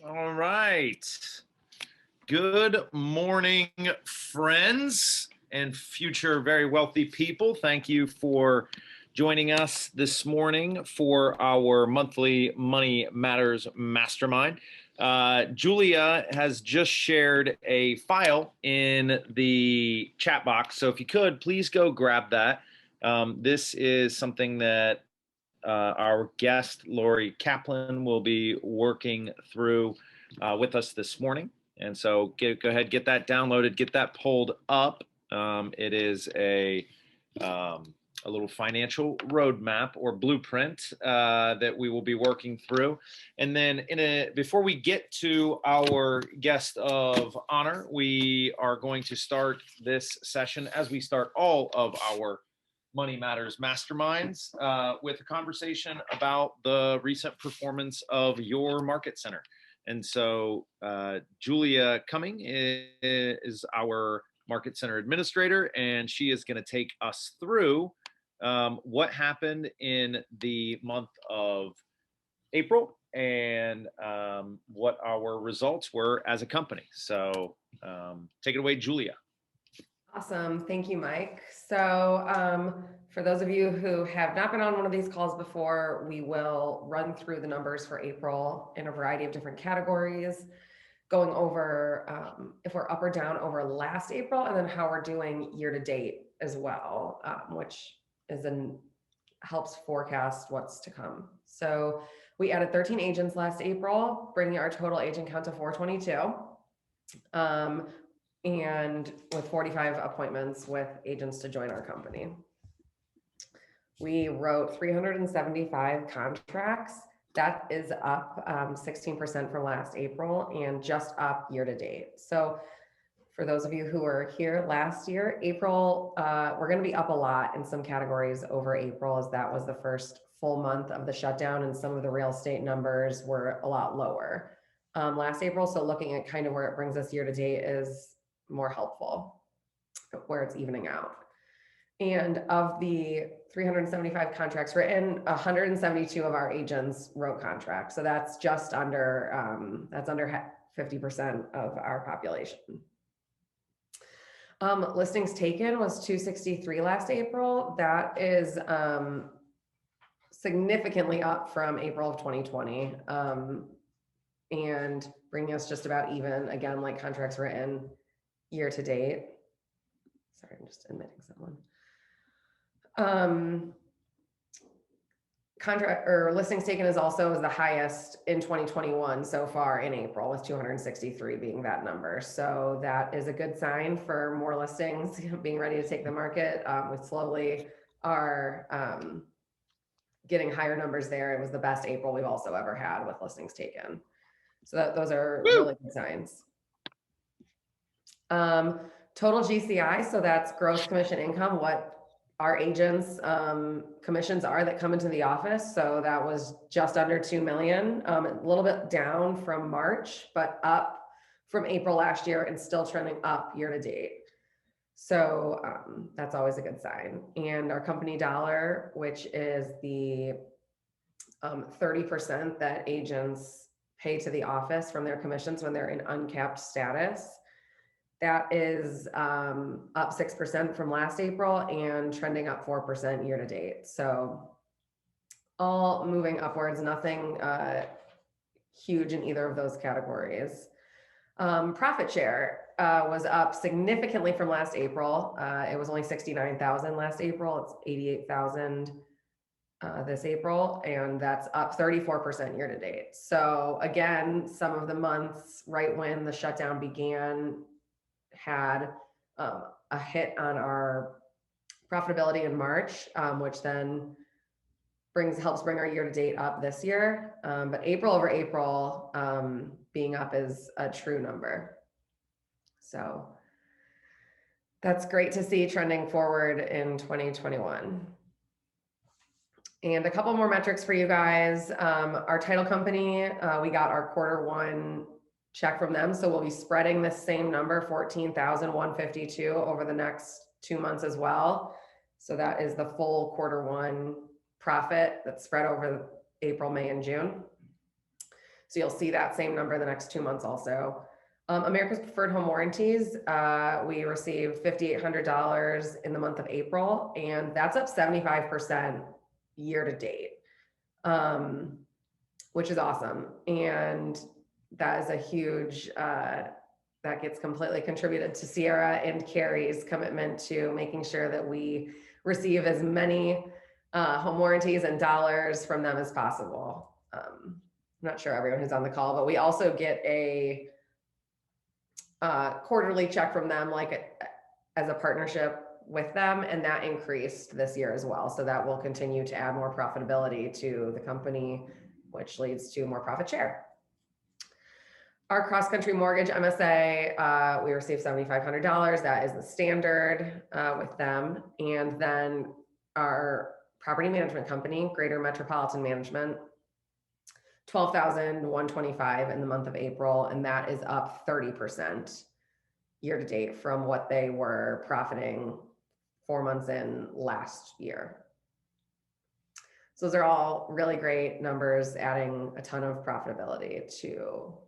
All right. Good morning, friends and future very wealthy people. Thank you for joining us this morning for our monthly Money Matters Mastermind. Julia has just shared a file in the chat box. So if you could, please go grab that. This is something that our guest, Lori Kaplan, will be working through with us this morning. And so go ahead, get that downloaded, get that pulled up. It is a little financial roadmap or blueprint that we will be working through. And then before we get to our guest of honor, we are going to start this session as we start all of our Money Matters Masterminds with a conversation about the recent performance of your market center. And so Julia Cumming is our market center administrator, and she is going to take us through what happened in the month of April and what our results were as a company. So take it away, Julia. Awesome. Thank you, Mike. So for those of you who have not been on one of these calls before, we will run through the numbers for April in a variety of different categories, going over if we're up or down over last April, and then how we're doing year to date as well, which helps forecast what's to come. So we added 13 agents last April, bringing our total agent count to 422. And with 45 appointments with agents to join our company. We wrote 375 contracts. That is up 16% from last April and just up year to date. So for those of you who were here last year, April, we're going to be up a lot in some categories over April, as that was the first full month of the shutdown, and some of the real estate numbers were a lot lower last April. So looking at kind of where it brings us year to date is more helpful, where it's evening out. And of the 375 contracts written, 172 of our agents wrote contracts. So that's just under 50% of our population. Listings taken was 263 last April. That is significantly up from April of 2020, and bringing us just about even, again, like contracts written year to date. Sorry, I'm just admitting someone. Contract or listings taken is also the highest in 2021 so far in April, with 263 being that number. So that is a good sign for more listings being ready to take the market. We slowly are getting higher numbers there. It was the best April we've also ever had with listings taken. So those are really good signs. Total GCI, so that's gross commission income, what our agents' commissions are that come into the office. So that was just under 2 million, a little bit down from March, but up from April last year and still trending up year to date. So that's always a good sign. And our company dollar, which is the 30% that agents pay to the office from their commissions when they're in uncapped status, that is up 6% from last April and trending up 4% year to date. So all moving upwards, nothing huge in either of those categories. Profit share was up significantly from last April. It was only 69,000 last April. It's 88,000 this April, and that's up 34% year to date. So again, some of the months right when the shutdown began had a hit on our profitability in March, which then helps bring our year to date up this year. But April over April being up is a true number. So that's great to see trending forward in 2021. And a couple more metrics for you guys. Our title company, we got our Q1 check from them. So we'll be spreading this same number, 14,152, over the next 2 months as well. So that is the full Q1 profit that's spread over April, May, and June. So you'll see that same number the next 2 months also. America's Preferred Home Warranties, we received $5,800 in the month of April, and that's up 75% year to date, which is awesome. And that is a huge, that gets completely contributed to Sierra and Carrie's commitment to making sure that we receive as many home warranties and dollars from them as possible. I'm not sure everyone who's on the call, but we also get a quarterly check from them, like as a partnership with them, and that increased this year as well. So that will continue to add more profitability to the company, which leads to more profit share. Our cross-country mortgage MSA, we received $7,500. That is the standard with them. And then our property management company, Greater Metropolitan Management, $12,125 in the month of April, and that is up 30% year to date from what they were profiting 4 months in last year. So those are all really great numbers, adding a ton of profitability to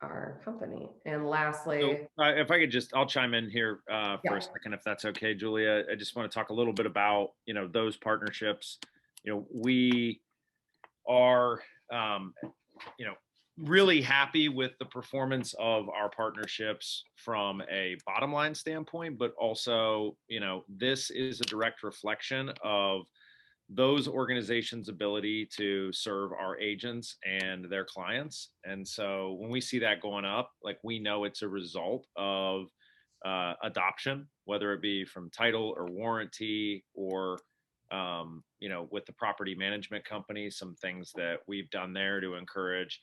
our company. And lastly, so, if I could just, I'll chime in here for a second, if that's okay, Julia. I just want to talk a little bit about, those partnerships. We are, really happy with the performance of our partnerships from a bottom line standpoint, but also, this is a direct reflection of those organizations' ability to serve our agents and their clients. And so when we see that going up, like, we know it's a result of adoption, whether it be from title or warranty or, with the property management company, some things that we've done there to encourage,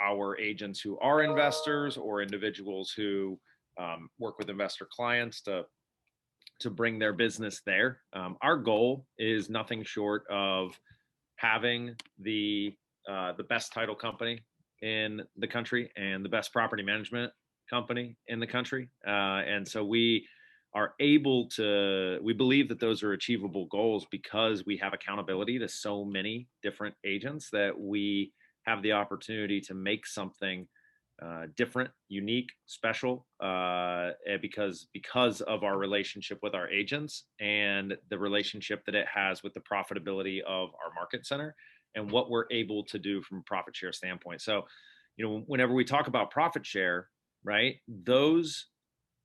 our agents who are investors or individuals who work with investor clients to bring their business there. Our goal is nothing short of having the best title company in the country and the best property management company in the country. And so we believe that those are achievable goals because we have accountability to so many different agents that we have the opportunity to make something different, unique, special, because of our relationship with our agents and the relationship that it has with the profitability of our market center and what we're able to do from a profit share standpoint. So, whenever we talk about profit share, right, those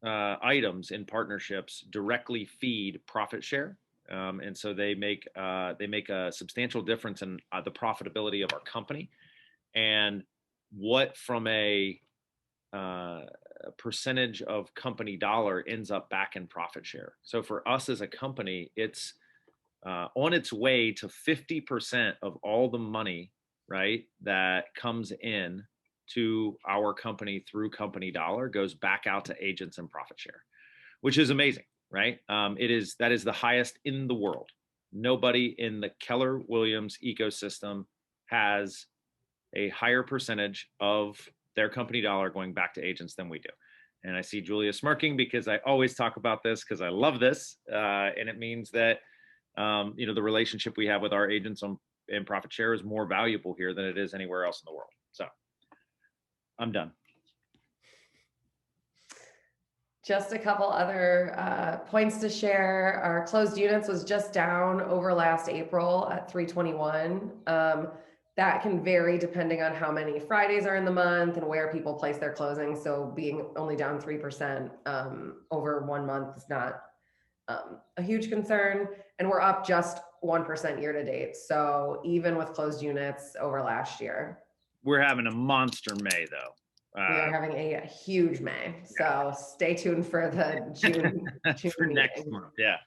items in partnerships directly feed profit share. And so they make a substantial difference in the profitability of our company. And what from a percentage of company dollar ends up back in profit share. So for us as a company, it's on its way to 50% of all the money, right, that comes in to our company through company dollar goes back out to agents and profit share, which is amazing, right? That is the highest in the world. Nobody in the Keller Williams ecosystem has a higher percentage of their company dollar going back to agents than we do. And I see Julia smirking because I always talk about this because I love this. And it means that, the relationship we have with our agents in profit share is more valuable here than it is anywhere else in the world. So I'm done. Just a couple other points to share. Our closed units was just down over last April at 321. That can vary depending on how many Fridays are in the month and where people place their closings. So being only down 3% over 1 month is not a huge concern. And we're up just 1% year to date. So even with closed units over last year. We're having a monster May though. We are having a huge May. So stay tuned for the June for next month. Yeah.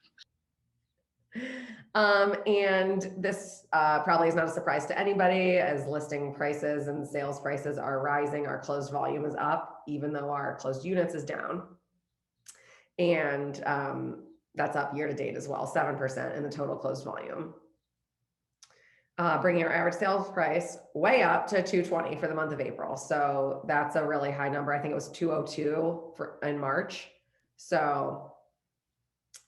And this probably is not a surprise to anybody as listing prices and sales prices are rising. Our closed volume is up, even though our closed units is down. And that's up year to date as well, 7% in the total closed volume. Bringing our average sales price way up to 220 for the month of April. So that's a really high number. I think it was 202 in March. So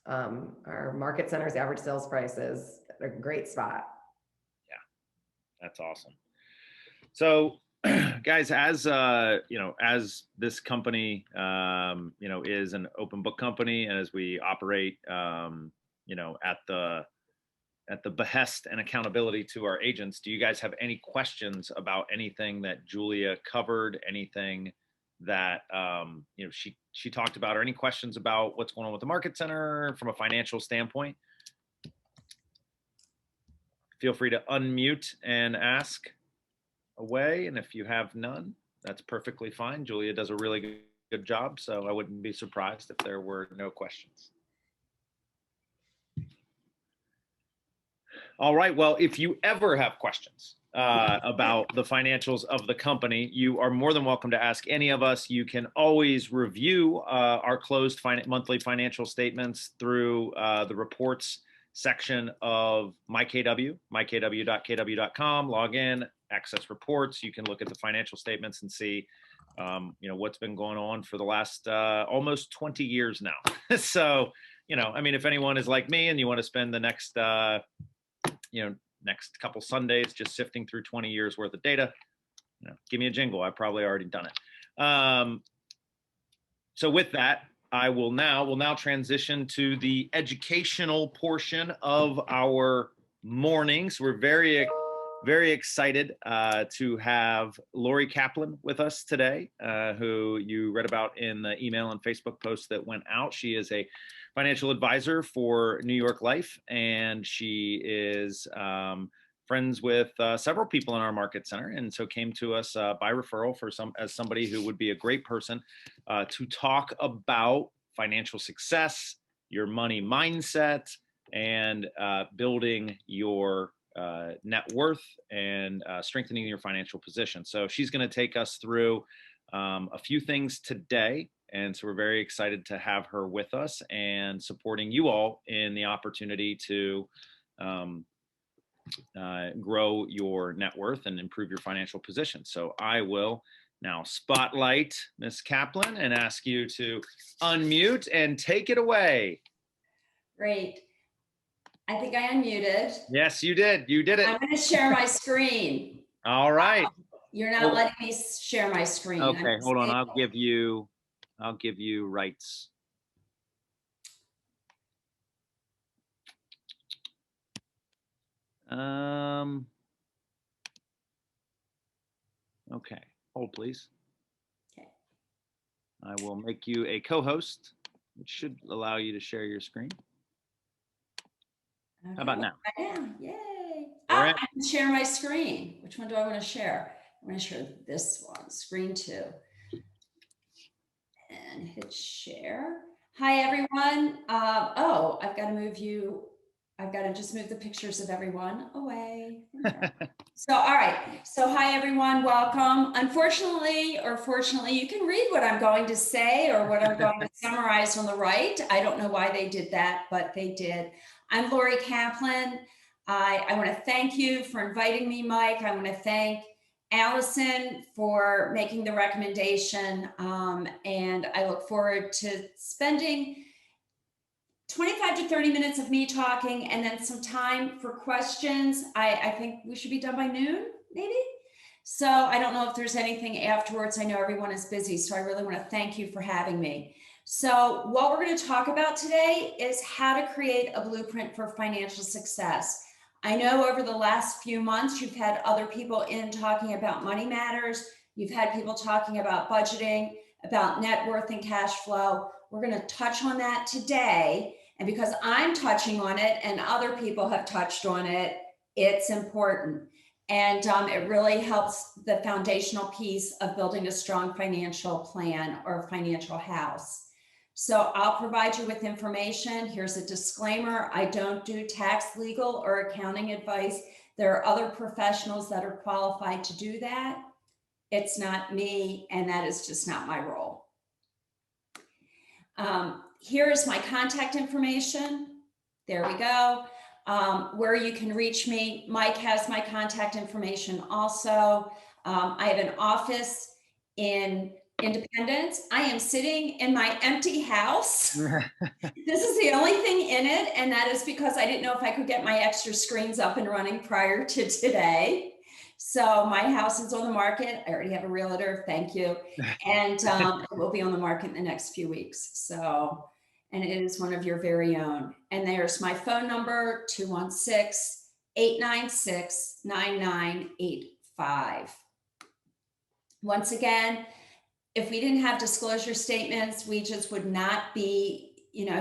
our market center's average sales price is a great spot. Yeah, that's awesome. So guys, as as this company, is an open book company, and as we operate, at the behest and accountability to our agents, do you guys have any questions about anything that Julia covered? Anything that she talked about, or any questions about what's going on with the market center from a financial standpoint? Feel free to unmute and ask away. And if you have none, that's perfectly fine. Julia does a really good job, so I wouldn't be surprised if there were no questions. All right. Well, if you ever have questions about the financials of the company, you are more than welcome to ask any of us. You can always review our closed monthly financial statements through the reports section of mykw.kw.com. Log in, access reports. You can look at the financial statements and see what's been going on for the last almost 20 years now. So, if anyone is like me and you want to spend the next next couple Sundays just sifting through 20 years worth of data, give me a jingle. I've probably already done it. So with that, we'll now transition to the educational portion of our mornings. We're very excited to have Lori Kaplan with us today, who you read about in the email and Facebook post that went out. She is a financial advisor for New York Life, and she is friends with several people in our market center, and so came to us by referral as somebody who would be a great person to talk about financial success, your money mindset, and building your net worth and strengthening your financial position. So she's going to take us through a few things today. And so we're very excited to have her with us and supporting you all in the opportunity to grow your net worth and improve your financial position. So I will now spotlight Ms. Kaplan and ask you to unmute and take it away. Great. I think I unmuted. Yes, you did. You did it. I'm going to share my screen. All right. You're not letting me share my screen. Okay, hold on. I'll give you rights. Okay, hold please. Okay. I will make you a co-host, which should allow you to share your screen. Okay. How about now? I am. Yay. Right. I can share my screen. Which one do I want to share? I'm going to share this one, screen 2. And hit share. Hi, everyone. I've got to move you. I've got to just move the pictures of everyone away. So, all right. So, hi, everyone. Welcome. Unfortunately, or fortunately, you can read what I'm going to say or what I'm going to summarize on the right. I don't know why they did that, but they did. I'm Lori Kaplan. I want to thank you for inviting me, Mike. I want to thank Allison for making the recommendation. And I look forward to spending 25 to 30 minutes of me talking and then some time for questions. I think we should be done by noon, maybe. So I don't know if there's anything afterwards. I know everyone is busy, so I really want to thank you for having me. So what we're going to talk about today is how to create a blueprint for financial success. I know over the last few months, you've had other people in talking about money matters. You've had people talking about budgeting, about net worth and cash flow. We're going to touch on that today. And because I'm touching on it and other people have touched on it, it's important. And it really helps the foundational piece of building a strong financial plan or financial house. So I'll provide you with information. Here's a disclaimer. I don't do tax, legal, or accounting advice. There are other professionals that are qualified to do that. It's not me, and that is just not my role. Here is my contact information. There we go. Where you can reach me. Mike has my contact information also. I have an office in Independence. I am sitting in my empty house. This is the only thing in it, and that is because I didn't know if I could get my extra screens up and running prior to today. So my house is on the market. I already have a realtor, thank you. And it will be on the market in the next few weeks. So, and it is one of your very own. And there's my phone number, 216-896-9985. Once again, if we didn't have disclosure statements, we just would not be,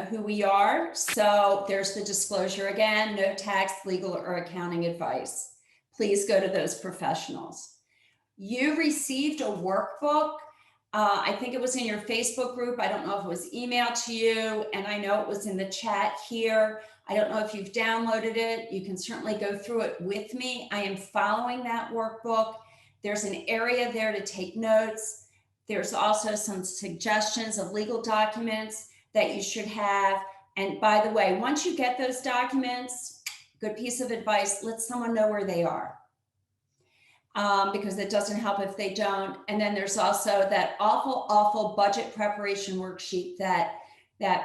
who we are. So there's the disclosure again, no tax, legal, or accounting advice. Please go to those professionals. You received a workbook. I think it was in your Facebook group. I don't know if it was emailed to you, and I know it was in the chat here. I don't know if you've downloaded it. You can certainly go through it with me. I am following that workbook. There's an area there to take notes. There's also some suggestions of legal documents that you should have. And by the way, once you get those documents, good piece of advice, let someone know where they are. Because it doesn't help if they don't. And then there's also that awful budget preparation worksheet that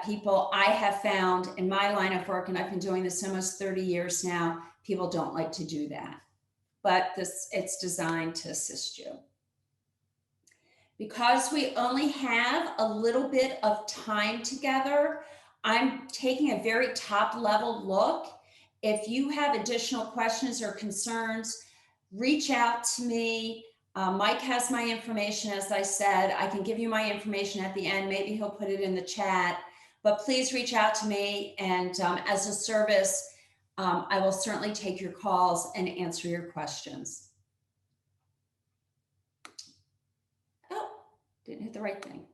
people I have found in my line of work, and I've been doing this almost 30 years now, people don't like to do that. But it's designed to assist you. Because we only have a little bit of time together, I'm taking a very top level look. If you have additional questions or concerns, reach out to me. Mike has my information, as I said. I can give you my information at the end. Maybe he'll put it in the chat, but please reach out to me. And as a service, I will certainly take your calls and answer your questions. Oh, didn't hit the right thing.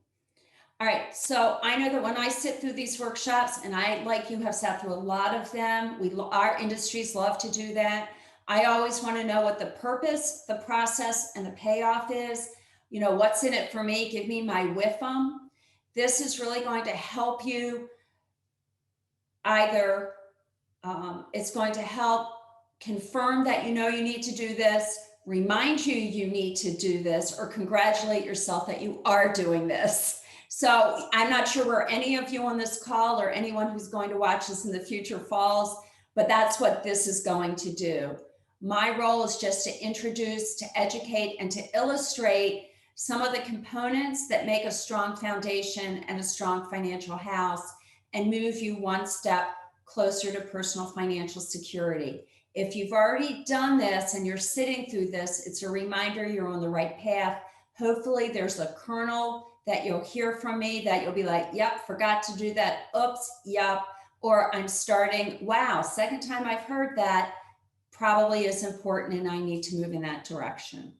All right, so I know that when I sit through these workshops, and I, like you, have sat through a lot of them, our industries love to do that. I always want to know what the purpose, the process, and the payoff is. What's in it for me? Give me my WIFM. This is really going to help you either, it's going to help confirm that you need to do this, remind you need to do this, or congratulate yourself that you are doing this. So I'm not sure where any of you on this call or anyone who's going to watch this in the future falls, but that's what this is going to do. My role is just to introduce, to educate, and to illustrate some of the components that make a strong foundation and a strong financial house, and move you one step closer to personal financial security. If you've already done this and you're sitting through this, it's a reminder you're on the right path. Hopefully there's a kernel that you'll hear from me that you'll be like, yep, forgot to do that. Oops, yep. Or I'm starting, wow, second time I've heard that, probably is important and I need to move in that direction.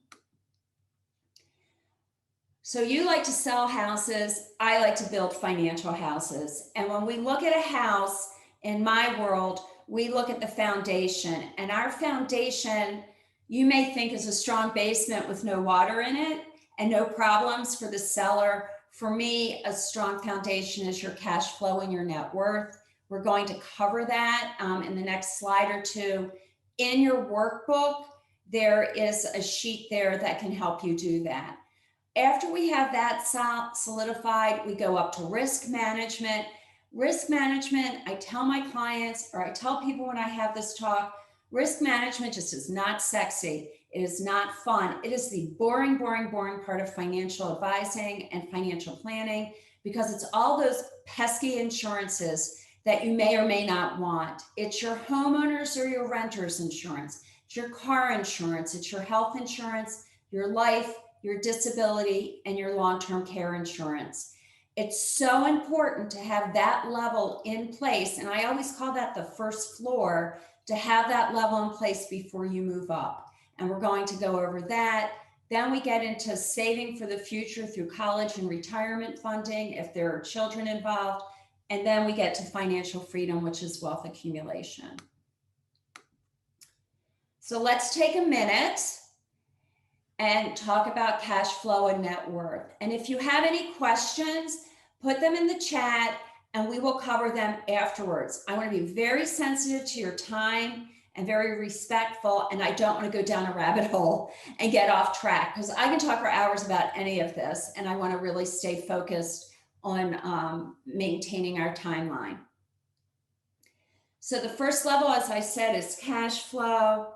So you like to sell houses. I like to build financial houses. And when we look at a house, in my world, we look at the foundation, and our foundation, you may think, is a strong basement with no water in it and no problems for the seller. For me, a strong foundation is your cash flow and your net worth. We're going to cover that in the next slide or two. In your workbook, there is a sheet there that can help you do that. After we have that solidified, we go up to risk management. Risk management, I tell my clients, or I tell people when I have this talk, risk management just is not sexy. It is not fun. It is the boring part of financial advising and financial planning, because it's all those pesky insurances that you may or may not want. It's your homeowners or your renters insurance. It's your car insurance. It's your health insurance, your life, your disability, and your long-term care insurance. It's so important to have that level in place. And I always call that the first floor, to have that level in place before you move up. And we're going to go over that. Then we get into saving for the future through college and retirement funding if there are children involved. And then we get to financial freedom, which is wealth accumulation. So let's take a minute and talk about cash flow and net worth. And if you have any questions, put them in the chat and we will cover them afterwards. I want to be very sensitive to your time and very respectful, and I don't want to go down a rabbit hole and get off track, because I can talk for hours about any of this, and I want to really stay focused on maintaining our timeline. So the first level, as I said, is cash flow.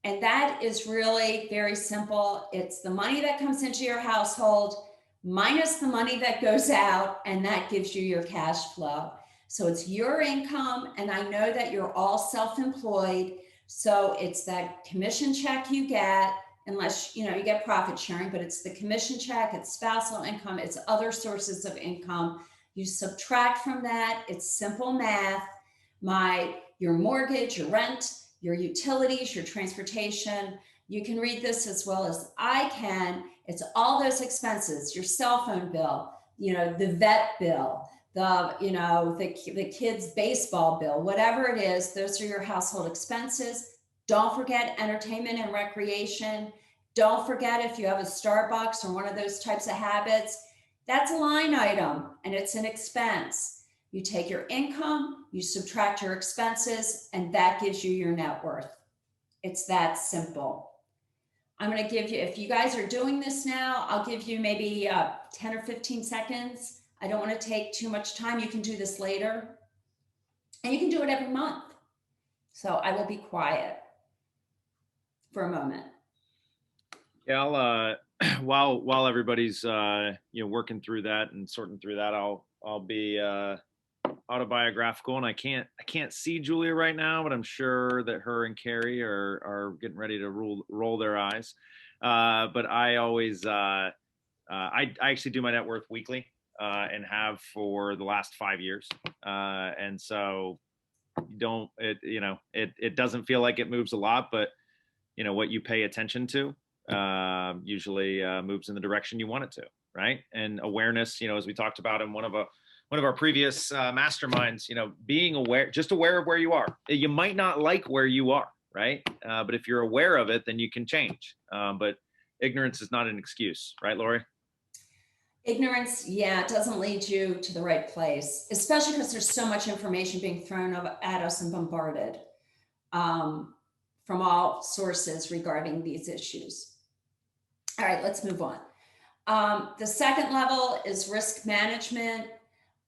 And that is really very simple. It's the money that comes into your household minus the money that goes out, and that gives you your cash flow. So it's your income, and I know that you're all self-employed, so it's that commission check you get, unless you get profit sharing, but it's the commission check, it's spousal income, it's other sources of income. You subtract from that. It's simple math. Your mortgage, your rent, your utilities, your transportation. You can read this as well as I can. It's all those expenses, your cell phone bill, the vet bill, the kids' baseball bill, whatever it is, those are your household expenses. Don't forget entertainment and recreation. Don't forget if you have a Starbucks or one of those types of habits, that's a line item and it's an expense. You take your income, you subtract your expenses, and that gives you your net worth. It's that simple. I'm going to give you, if you guys are doing this now, I'll give you maybe 10 or 15 seconds. I don't want to take too much time. You can do this later, and you can do it every month. So I will be quiet for a moment. Yeah, I'll while everybody's working through that and sorting through that, I'll be autobiographical, and I can't see Julia right now, but I'm sure that her and Carrie are getting ready to roll their eyes. But I always I actually do my net worth weekly, and have for the last 5 years, and so it doesn't feel like it moves a lot, but what you pay attention to usually moves in the direction you want it to, right? And awareness, as we talked about in one of our previous masterminds, being aware of where you are. You might not like where you are, right? But if you're aware of it, then you can change. But ignorance is not an excuse, right, Lori? Ignorance, it doesn't lead you to the right place, especially because there's so much information being thrown at us and bombarded from all sources regarding these issues. All right, let's move on. The second level is risk management.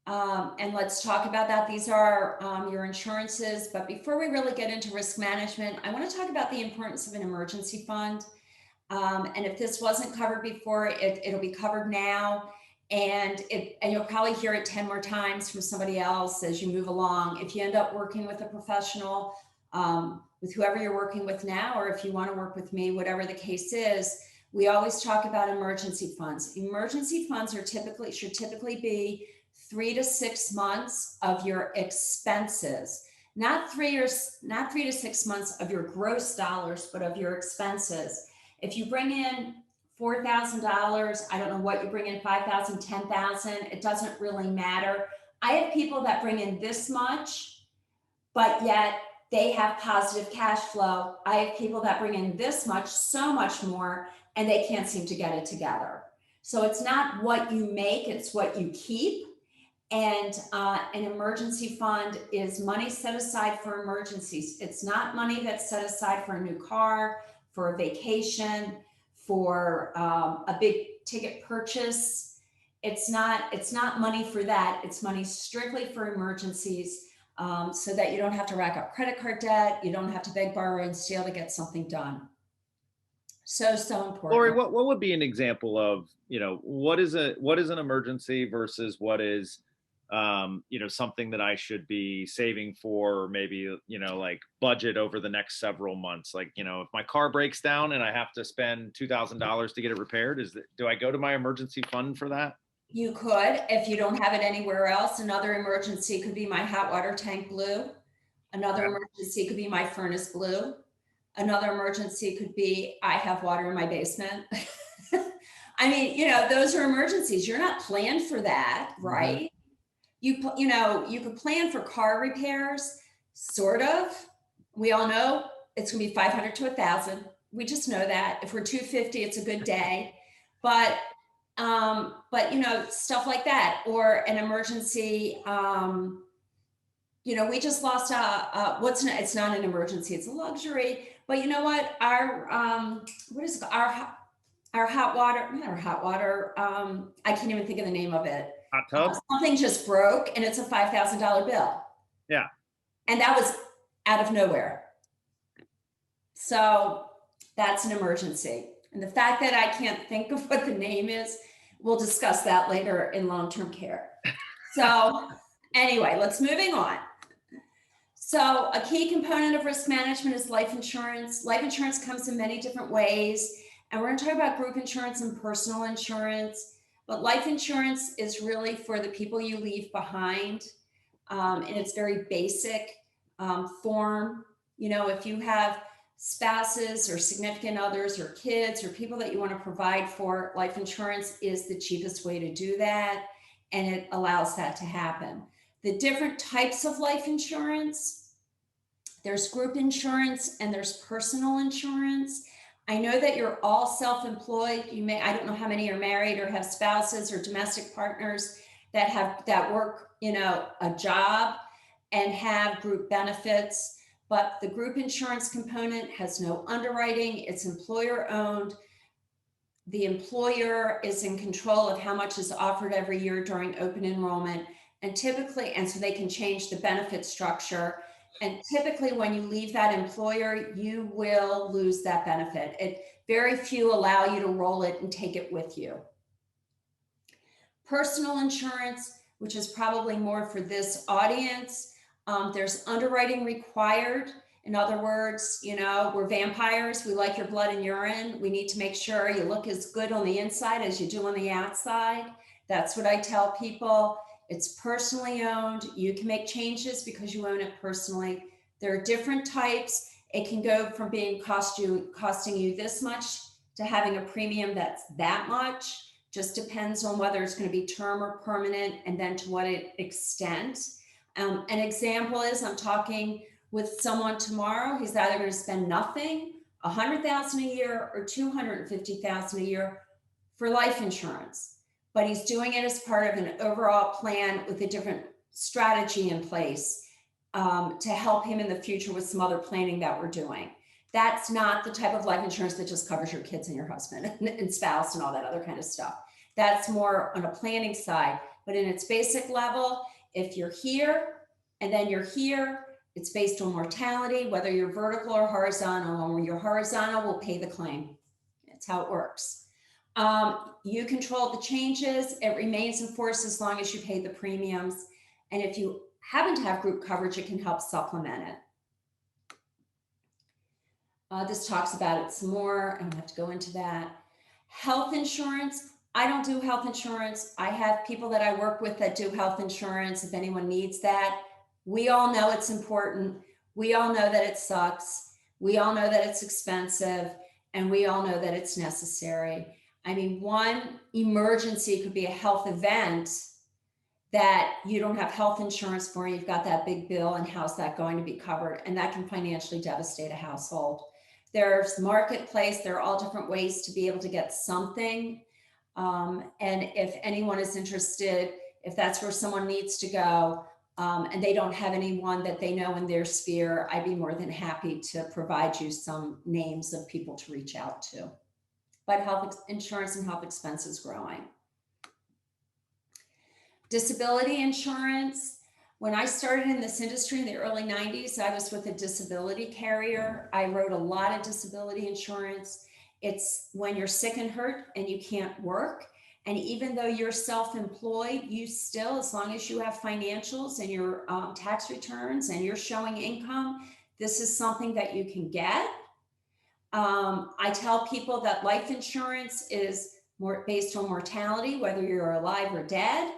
And let's talk about that. These are your insurances. But before we really get into risk management, I want to talk about the importance of an emergency fund. And if this wasn't covered before, it'll be covered now. And you'll probably hear it 10 more times from somebody else as you move along. If you end up working with a professional, with whoever you're working with now, or if you want to work with me, whatever the case is, we always talk about emergency funds. Emergency funds should typically be 3 to 6 months of your expenses, not 3 to 6 months of your gross dollars, but of your expenses. If you bring in $4,000, I don't know what you bring in, 5,000, 10,000, it doesn't really matter. I have people that bring in this much, but yet they have positive cash flow. I have people that bring in this much, so much more, and they can't seem to get it together. So it's not what you make, it's what you keep. And an emergency fund is money set aside for emergencies. It's not money that's set aside for a new car, for a vacation, for a big ticket purchase. It's not money for that. It's money strictly for emergencies, so that you don't have to rack up credit card debt. You don't have to beg, borrow, and steal to get something done. So important. Lori, what would be an example of, what is an emergency versus what is something that I should be saving for, maybe, like budget over the next several months? Like, if my car breaks down and I have to spend $2,000 to get it repaired, do I go to my emergency fund for that? You could, if you don't have it anywhere else. Another emergency could be my hot water tank blew. Another emergency could be my furnace blew. Another emergency could be I have water in my basement. I mean, those are emergencies. You're not planned for that, right? Mm-hmm. You could plan for car repairs, sort of. We all know it's going to be 500 to 1,000. We just know that. If we're 250, it's a good day. But stuff like that, or an emergency. We just lost it's not an emergency, it's a luxury. But you know what? Our hot water, not our hot water. I can't even think of the name of it. Hot tub? Something just broke, and it's a $5,000 bill. Yeah. And that was out of nowhere. So that's an emergency. And the fact that I can't think of what the name is, we'll discuss that later in long-term care. So anyway, let's moving on. So a key component of risk management is life insurance. Life insurance comes in many different ways. And we're going to talk about group insurance and personal insurance. But life insurance is really for the people you leave behind in its very basic form. You know, if you have spouses or significant others or kids or people that you want to provide for, life insurance is the cheapest way to do that. And it allows that to happen. The different types of life insurance, there's group insurance and there's personal insurance. I know that you're all self-employed. I don't know how many are married or have spouses or domestic partners that work, you know, a job and have group benefits, but the group insurance component has no underwriting. It's employer owned. The employer is in control of how much is offered every year during open enrollment. And typically, and so they can change the benefit structure. And typically when you leave that employer, you will lose that benefit. Very few allow you to roll it and take it with you. Personal insurance, which is probably more for this audience, there's underwriting required. In other words, you know, we're vampires. We like your blood and urine. We need to make sure you look as good on the inside as you do on the outside. That's what I tell people. It's personally owned. You can make changes because you own it personally. There are different types. It can go from being costing you this much to having a premium that's that much. Just depends on whether it's going to be term or permanent, and then to what extent. An example is I'm talking with someone tomorrow. He's either going to spend nothing, $100,000 a year, or $250,000 a year for life insurance. But he's doing it as part of an overall plan with a different strategy in place to help him in the future with some other planning that we're doing. That's not the type of life insurance that just covers your kids and your husband and spouse and all that other kind of stuff. That's more on a planning side. But in its basic level, if you're here and then you're here, it's based on mortality, whether you're vertical or horizontal. And when you're horizontal, we'll pay the claim. That's how it works. You control the changes. It remains in force as long as you pay the premiums. And if you happen to have group coverage, it can help supplement it. This talks about it some more. I don't have to go into that. Health insurance. I don't do health insurance. I have people that I work with that do health insurance if anyone needs that. We all know it's important. We all know that it sucks. We all know that it's expensive. And we all know that it's necessary. I mean, one emergency could be a health event that you don't have health insurance for, and you've got that big bill, and how's that going to be covered? And that can financially devastate a household. There's marketplace. There are all different ways to be able to get something. And if anyone is interested, if that's where someone needs to go, and they don't have anyone that they know in their sphere, I'd be more than happy to provide you some names of people to reach out to. But health insurance and health expenses growing. Disability insurance. When I started in this industry in the early 90s, I was with a disability carrier. I wrote a lot of disability insurance. It's when you're sick and hurt and you can't work. And even though you're self-employed, you still, as long as you have financials and your tax returns and you're showing income, this is something that you can get. I tell people that life insurance is more based on mortality, whether you're alive or dead.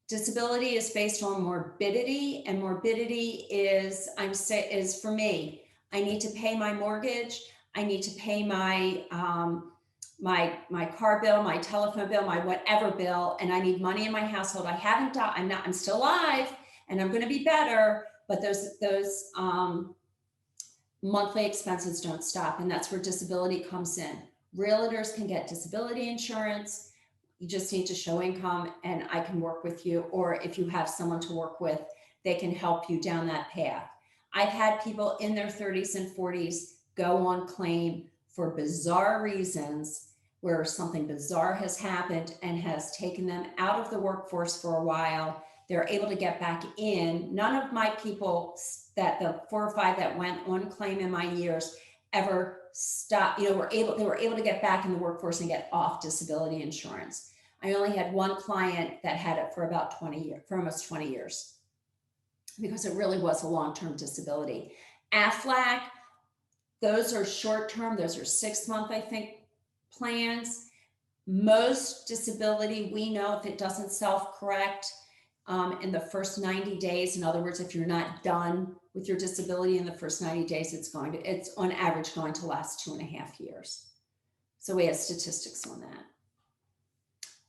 Disability is based on morbidity, and morbidity is for me. I need to pay my mortgage. I need to pay my my car bill, my telephone bill, my whatever bill, and I need money in my household. I haven't died. I'm still alive, and I'm going to be better. But those monthly expenses don't stop, and that's where disability comes in. Realtors can get disability insurance. You just need to show income, and I can work with you. Or if you have someone to work with, they can help you down that path. I've had people in their 30s and 40s go on claim for bizarre reasons, where something bizarre has happened and has taken them out of the workforce for a while. They're able to get back in. None of my people, that the 4 or 5 that went on claim in my years, ever stop, they were able to get back in the workforce and get off disability insurance. I only had one client that had it for about 20 years, for almost 20 years, because it really was a long-term disability. AFLAC, those are short-term, those are 6-month, I think, plans. Most disability, we know if it doesn't self-correct in the first 90 days, in other words, if you're not done with your disability in the first 90 days, it's on average going to last 2.5 years. So we have statistics on that.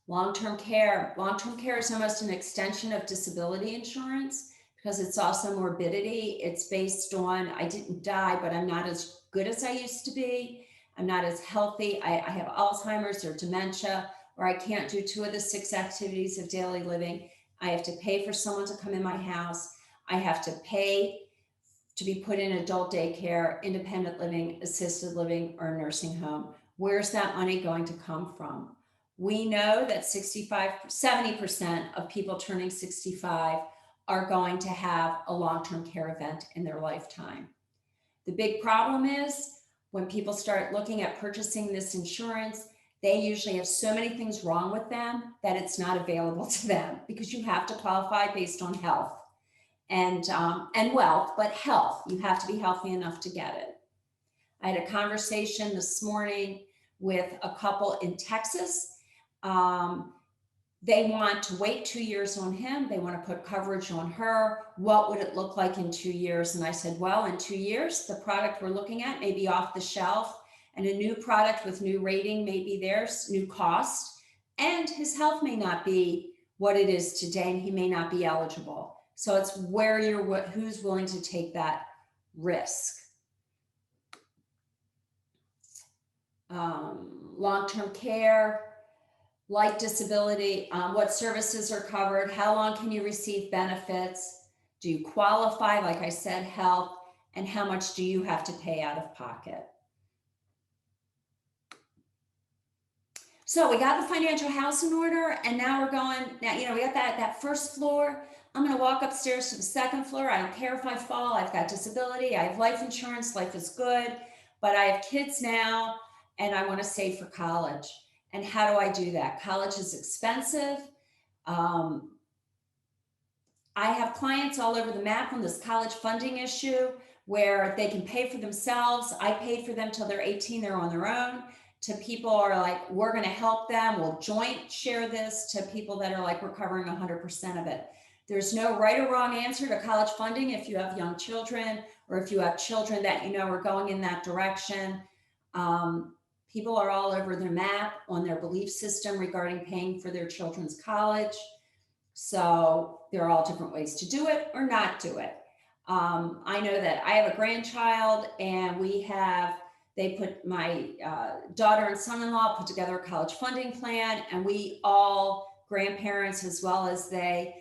Long-term care. Long-term care is almost an extension of disability insurance because it's also morbidity. It's based on, I didn't die, but I'm not as good as I used to be. I'm not as healthy. I have Alzheimer's or dementia, or I can't do 2 of the 6 activities of daily living. I have to pay for someone to come in my house. I have to pay to be put in adult daycare, independent living, assisted living, or nursing home. Where's that money going to come from? We know that 70% of people turning 65 are going to have a long-term care event in their lifetime. The big problem is when people start looking at purchasing this insurance, they usually have so many things wrong with them that it's not available to them, because you have to qualify based on health and wealth, but health. You have to be healthy enough to get it. I had a conversation this morning with a couple in Texas. They want to wait 2 years on him. They want to put coverage on her. What would it look like in 2 years? And I said, well, in 2 years, the product we're looking at may be off the shelf, and a new product with new rating may be theirs, new cost, and his health may not be what it is today, and he may not be eligible. So it's where who's willing to take that risk. Long-term care, like disability, what services are covered, how long can you receive benefits, do you qualify, like I said, health, and how much do you have to pay out of pocket. So we got the financial house in order, and now we're going, we got that first floor. I'm going to walk upstairs to the second floor. I don't care if I fall. I've got disability. I have life insurance. Life is good, but I have kids now, and I want to save for college. And how do I do that? College is expensive. I have clients all over the map on this college funding issue where they can pay for themselves. I paid for them till they're 18, they're on their own. To people are like, we're going to help them. We'll joint share this, to people that are like, we're covering 100% of it. There's no right or wrong answer to college funding if you have young children, or if you have children that are going in that direction. People are all over the map on their belief system regarding paying for their children's college. So there are all different ways to do it or not do it. I know that I have a grandchild, and they put my daughter and son-in-law put together a college funding plan, and we all, grandparents as well as they,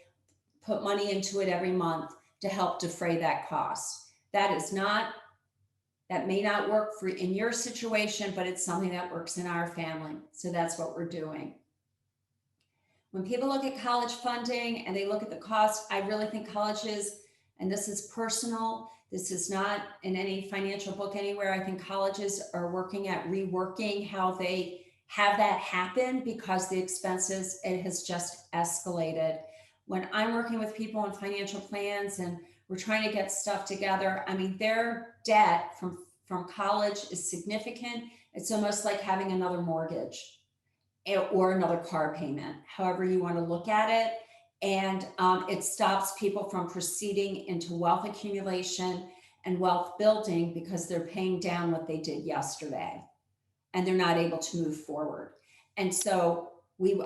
put money into it every month to help defray that cost. That may not work in your situation, but it's something that works in our family. So that's what we're doing. When people look at college funding and they look at the cost, I really think colleges, and this is personal, this is not in any financial book anywhere, I think colleges are working at reworking how they have that happen, because the expenses, it has just escalated. When I'm working with people on financial plans and we're trying to get stuff together, I mean, their debt from college is significant. It's almost like having another mortgage or another car payment, however you want to look at it. And it stops people from proceeding into wealth accumulation and wealth building because they're paying down what they did yesterday and they're not able to move forward. And so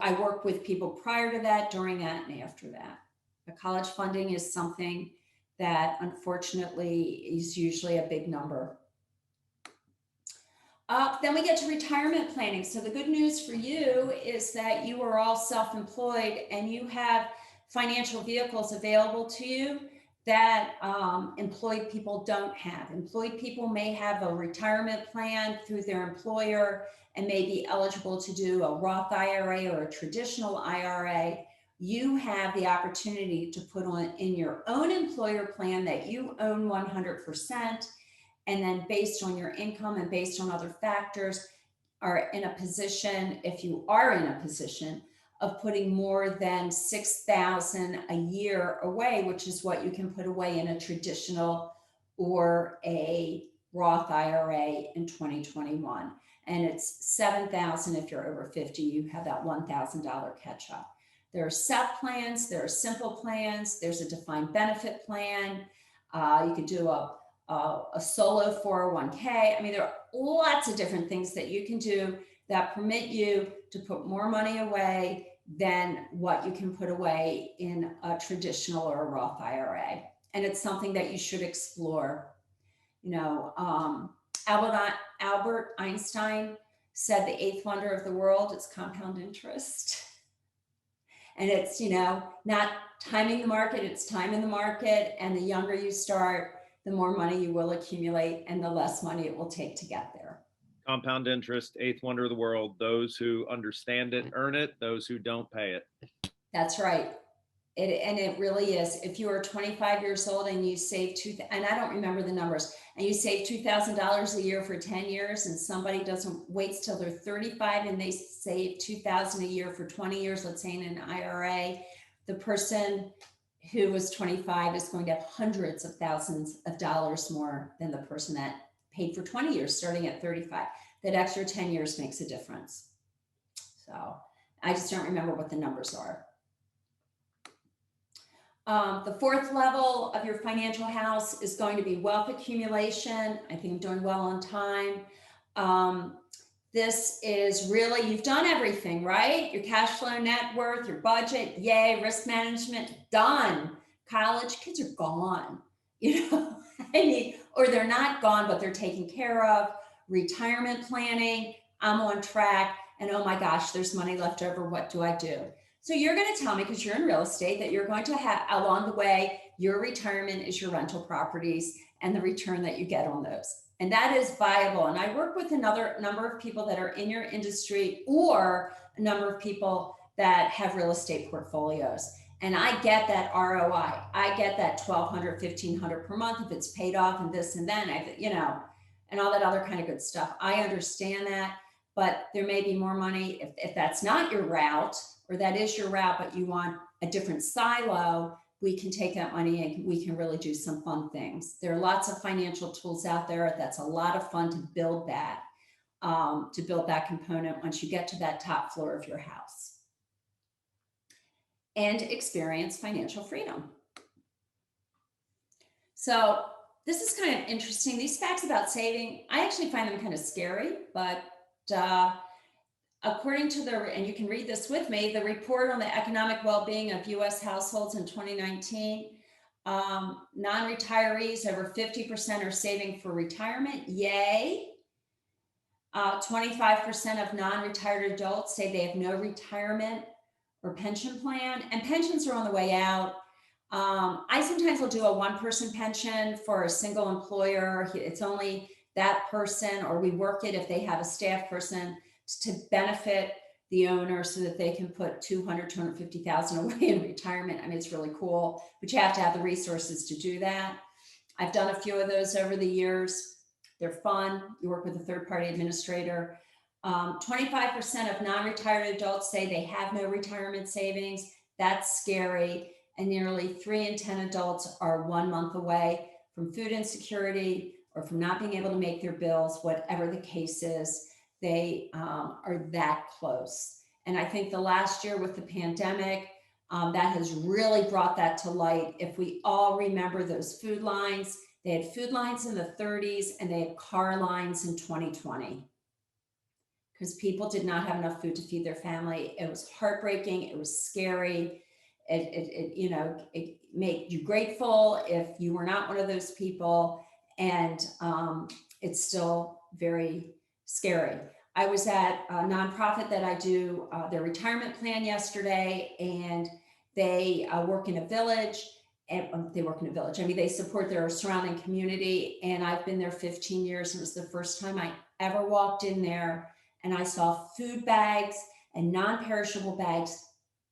I work with people prior to that, during that, and after that. The college funding is something that unfortunately is usually a big number. Then we get to retirement planning. So the good news for you is that you are all self-employed and you have financial vehicles available to you that employed people don't have. Employed people may have a retirement plan through their employer and may be eligible to do a Roth IRA or a traditional IRA. You have the opportunity to put on in your own employer plan that you own 100%, and then based on your income and based on other factors, are in a position, if you are in a position of putting more than $6,000 a year away, which is what you can put away in a traditional or a Roth IRA in 2021. And it's $7,000 if you're over 50, you have that $1,000 catch up. There are SEP plans, there are simple plans, there's a defined benefit plan. You could do a solo 401k. I mean, there are lots of different things that you can do that permit you to put more money away than what you can put away in a traditional or a Roth IRA. And it's something that you should explore. You know, Albert Einstein said the eighth wonder of the world is compound interest. And it's, you know, not timing the market, it's time in the market. And the younger you start, the more money you will accumulate and the less money it will take to get there. Compound interest, eighth wonder of the world. Those who understand it, earn it. Those who don't, pay it. That's right. And it really is. If you are 25 years old and you save and I don't remember the numbers, and you save $2,000 a year for 10 years, and somebody doesn't wait till they're 35 and they save $2,000 a year for 20 years, let's say in an IRA, the person who was 25 is going to have hundreds of thousands of dollars more than the person that paid for 20 years starting at 35. That extra 10 years makes a difference. So I just don't remember what the numbers are. The fourth level of your financial house is going to be wealth accumulation. I think I'm doing well on time. This is really, you've done everything, right? Your cash flow, net worth, your budget, yay, risk management, done. College kids are gone, you know, I mean, or they're not gone, but they're taken care of. Retirement planning, I'm on track. And oh my gosh, there's money left over. What do I do? So you're going to tell me, because you're in real estate, that you're going to have along the way, your retirement is your rental properties and the return that you get on those. And that is viable. And I work with another number of people that are in your industry or a number of people that have real estate portfolios. And I get that ROI. I get that $1,200, $1,500 per month if it's paid off and this and then, you know, and all that other kind of good stuff. I understand that, but there may be more money if that's not your route, or that is your route, but you want a different silo, we can take that money and we can really do some fun things. There are lots of financial tools out there. That's a lot of fun to build that component once you get to that top floor of your house. And experience financial freedom. So this is kind of interesting. These facts about saving, I actually find them kind of scary, but according to and you can read this with me, the report on the economic well-being of U.S. households in 2019, non-retirees, over 50% are saving for retirement, yay. 25% of non-retired adults say they have no retirement or pension plan, and pensions are on the way out. I sometimes will do a one-person pension for a single employer. It's only that person, or we work it if they have a staff person, to benefit the owner so that they can put $200,000, $250,000 away in retirement. I mean, it's really cool, but you have to have the resources to do that. I've done a few of those over the years. They're fun. You work with a third-party administrator. 25% of non-retired adults say they have no retirement savings. That's scary. And nearly 3 in 10 adults are 1 month away from food insecurity or from not being able to make their bills, whatever the case is. They are that close. And I think the last year with the pandemic, that has really brought that to light. If we all remember those food lines, they had food lines in the 30s and they had car lines in 2020 because people did not have enough food to feed their family. It was heartbreaking. It was scary. It made you grateful if you were not one of those people. And it's still very scary. I was at a nonprofit that I do their retirement plan yesterday, and they work in a village. I mean, they support their surrounding community, and I've been there 15 years. It was the first time I ever walked in there, and I saw food bags and non-perishable bags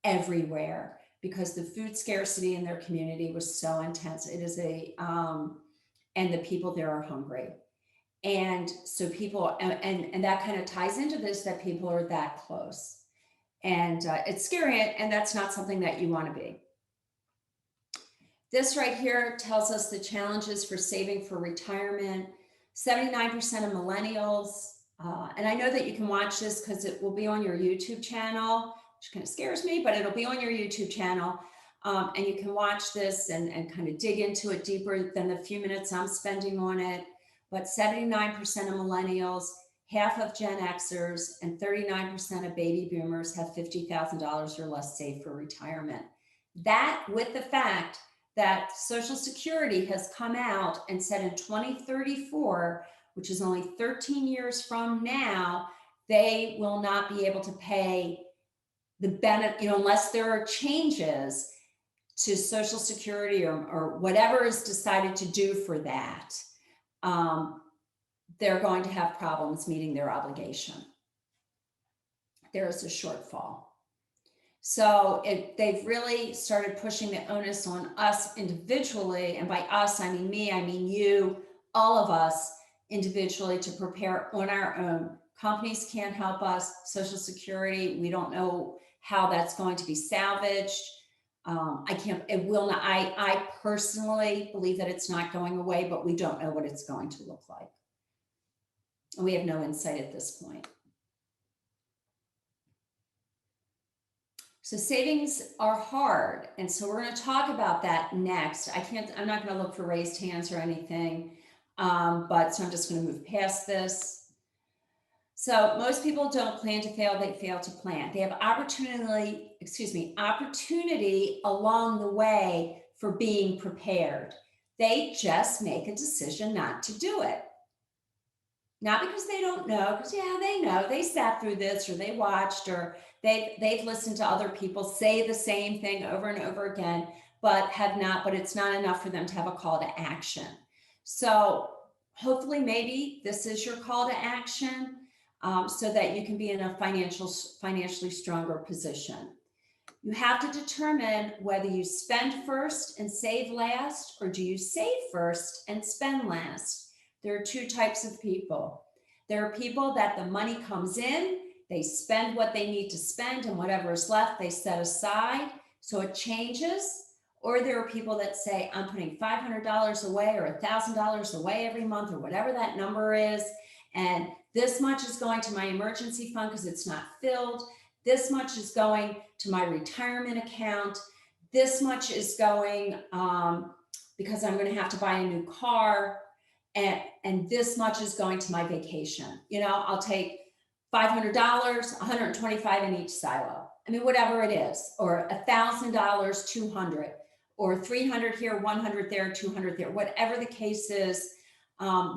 everywhere because the food scarcity in their community was so intense. It is and the people there are hungry. And so people, and that kind of ties into this, that people are that close. And it's scary, and that's not something that you want to be. This right here tells us the challenges for saving for retirement. 79% of millennials, and I know that you can watch this because it will be on your YouTube channel, which kind of scares me, but it'll be on your YouTube channel. And you can watch this and kind of dig into it deeper than the few minutes I'm spending on it. But 79% of millennials, half of Gen Xers, and 39% of baby boomers have $50,000 or less saved for retirement. That, with the fact that Social Security has come out and said in 2034, which is only 13 years from now, they will not be able to pay the benefit, unless there are changes to Social Security or whatever is decided to do for that. They're going to have problems meeting their obligation. There is a shortfall. So they've really started pushing the onus on us individually, and by us, I mean me, I mean you, all of us individually, to prepare on our own. Companies can't help us. Social Security, we don't know how that's going to be salvaged. I personally believe that it's not going away, but we don't know what it's going to look like. And we have no insight at this point. So savings are hard. And so we're going to talk about that next. I'm not going to look for raised hands or anything. So I'm just going to move past this. So most people don't plan to fail, they fail to plan. They have opportunity along the way for being prepared. They just make a decision not to do it. Not because they don't know, because yeah, they know, they sat through this, or they watched, or they've listened to other people say the same thing over and over again, but it's not enough for them to have a call to action. So hopefully maybe this is your call to action, so that you can be in a financially stronger position. You have to determine whether you spend first and save last, or do you save first and spend last. There are two types of people. There are people that the money comes in, they spend what they need to spend, and whatever is left, they set aside, so it changes. Or there are people that say, I'm putting $500 away or $1,000 away every month, or whatever that number is, and this much is going to my emergency fund because it's not filled. This much is going to my retirement account. This much is going because I'm going to have to buy a new car. And this much is going to my vacation. I'll take $500, $125 in each silo. I mean, whatever it is, or $1,000, $200, or $300 here, $100 there, $200 there, whatever the case is.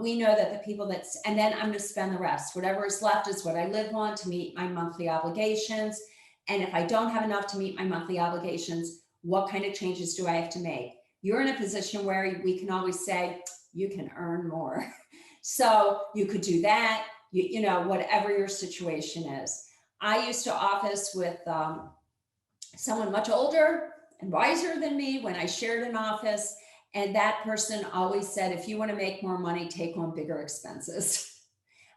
We know that the people and then I'm going to spend the rest. Whatever is left is what I live on to meet my monthly obligations. And if I don't have enough to meet my monthly obligations, what kind of changes do I have to make? You're in a position where we can always say, you can earn more. So you could do that, whatever your situation is. I used to office with someone much older and wiser than me when I shared an office. And that person always said, if you want to make more money, take on bigger expenses.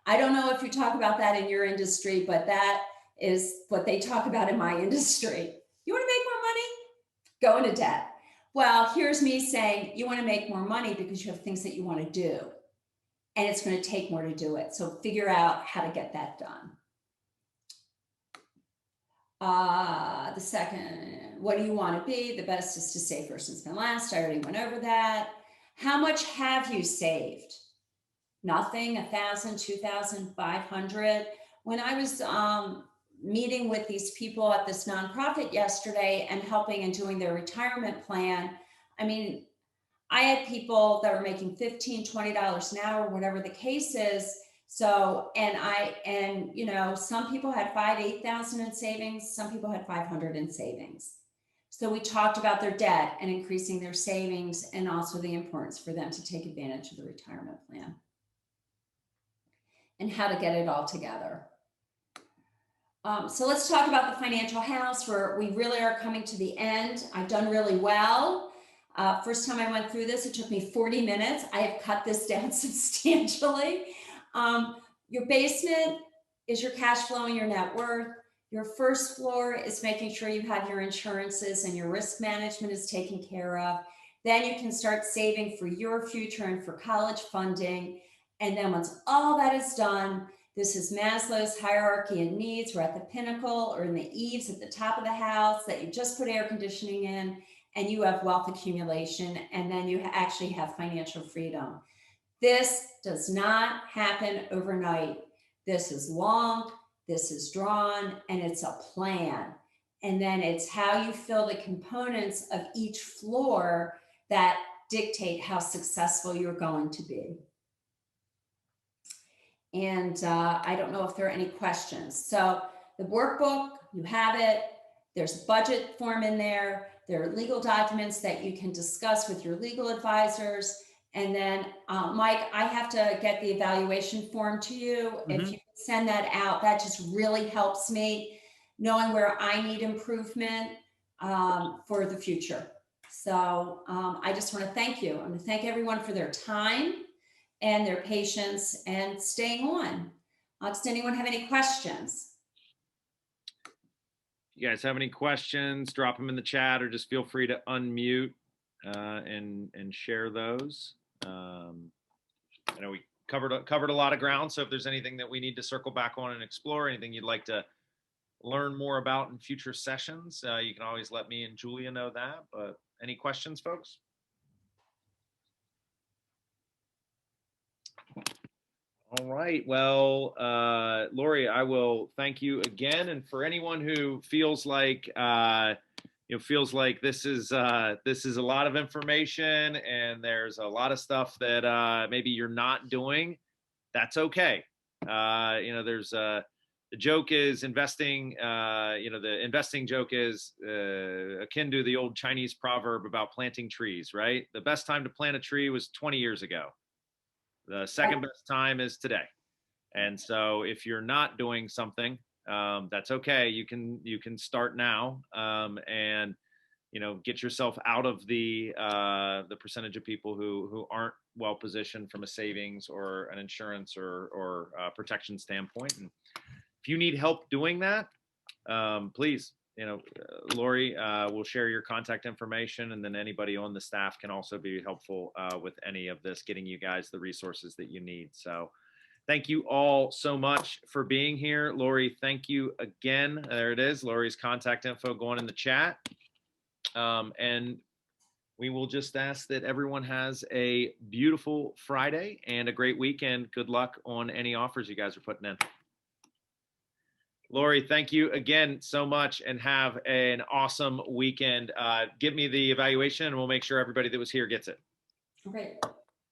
I don't know if you talk about that in your industry, but that is what they talk about in my industry. You want to make more money? Go into debt. Well, here's me saying, you want to make more money because you have things that you want to do, and it's going to take more to do it. So figure out how to get that done. The second, what do you want to be? The best is to save first and spend last. I already went over that. How much have you saved? Nothing, 1,000, 2,000, 500. When I was meeting with these people at this nonprofit yesterday and helping and doing their retirement plan, I mean, I had people that were making $15, $20 an hour, whatever the case is. So, some people had 8,000 in savings. Some people had 500 in savings. So we talked about their debt and increasing their savings, and also the importance for them to take advantage of the retirement plan and how to get it all together. So let's talk about the financial house, where we really are coming to the end. I've done really well. First time I went through this, it took me 40 minutes. I have cut this down substantially. Your basement is your cash flow and your net worth. Your first floor is making sure you have your insurances and your risk management is taken care of. Then you can start saving for your future and for college funding. And then once all that is done, this is Maslow's hierarchy of needs. We're at the pinnacle or in the eaves at the top of the house that you just put air conditioning in, and you have wealth accumulation, and then you actually have financial freedom. This does not happen overnight. This is long, this is drawn, and it's a plan. And then it's how you fill the components of each floor that dictate how successful you're going to be. And I don't know if there are any questions. So the workbook, you have it. There's a budget form in there. There are legal documents that you can discuss with your legal advisors. And then, Mike, I have to get the evaluation form to you. If you send that out, that just really helps me knowing where I need improvement for the future. So I just want to thank you. I want to thank everyone for their time and their patience and staying on. Does anyone have any questions? If you guys have any questions, drop them in the chat or just feel free to unmute and share those. I know we covered a lot of ground, so if there's anything that we need to circle back on and explore, anything you'd like to learn more about in future sessions, you can always let me and Julia know that. But any questions, folks? All right. Well, Lori, I will thank you again. And for anyone who feels like this is a lot of information and there's a lot of stuff that maybe you're not doing, that's okay. The joke is investing. The investing joke is akin to the old Chinese proverb about planting trees, right? The best time to plant a tree was 20 years ago. The second best time is today. And so if you're not doing something, that's okay. You can start now and get yourself out of the percentage of people who aren't well positioned from a savings or an insurance or protection standpoint. And if you need help doing that, please, Lori will share your contact information, and then anybody on the staff can also be helpful with any of this, getting you guys the resources that you need. So thank you all so much for being here. Lori, thank you again. There it is, Lori's contact info going in the chat. And we will just ask that everyone has a beautiful Friday and a great weekend. Good luck on any offers you guys are putting in. Lori, thank you again so much and have an awesome weekend. Give me the evaluation and we'll make sure everybody that was here gets it. Great.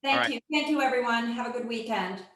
Thank you. Thank you, everyone. Have a good weekend.